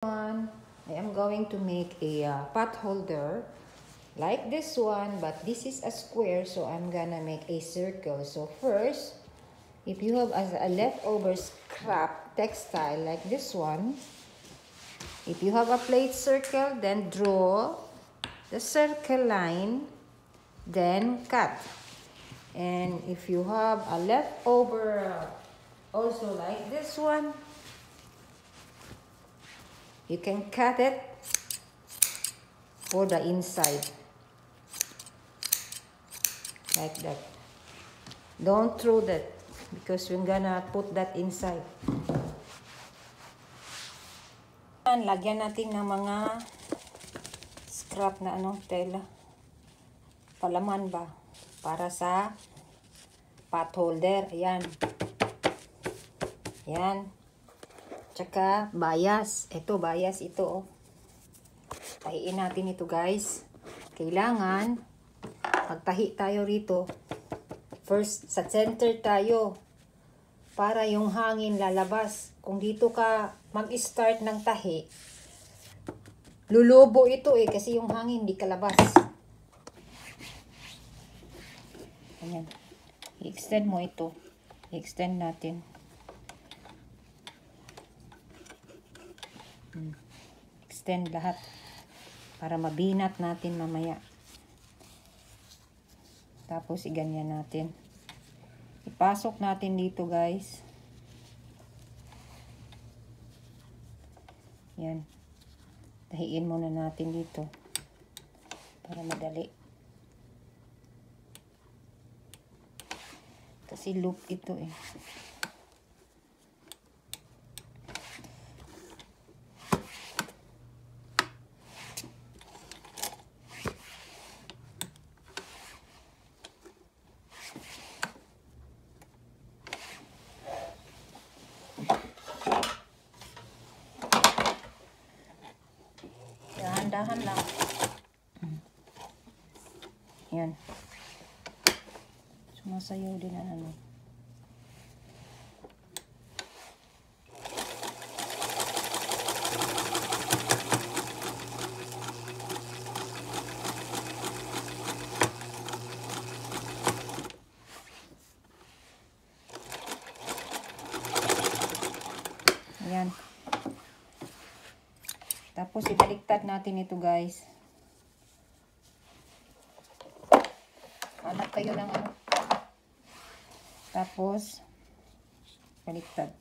I am going to make a pot holder like this one, but this is a square, so I'm gonna make a circle. So first, if you have a leftover scrap textile like this one, if you have a plate circle, then draw the circle line, then cut. And if you have a leftover also like this one, you can cut it for the inside like that. Don't throw that because we're gonna put that inside. Lagyan natin ng mga scrap na tela, palaman ba, para sa pot holder. Ayan, yan. Tsaka bias. Ito bias ito. Tahiin natin ito, guys. Kailangan magtahi tayo rito. First, sa center tayo para yung hangin lalabas. Kung dito ka mag-start ng tahi, lulubo ito kasi yung hangin hindi kalabas. Ayan. I-extend mo ito. I-extend natin. Extend lahat para mabinat natin mamaya. Tapos iganyan natin. Ipasok natin dito, guys. Yan. Tahiin muna natin dito para madali. Kasi loop ito dahan lang. Yan. Sumasayaw din ang Ayan. Tapos ibaliktad natin ito, guys. Hanap kayo ng Tapos baliktad.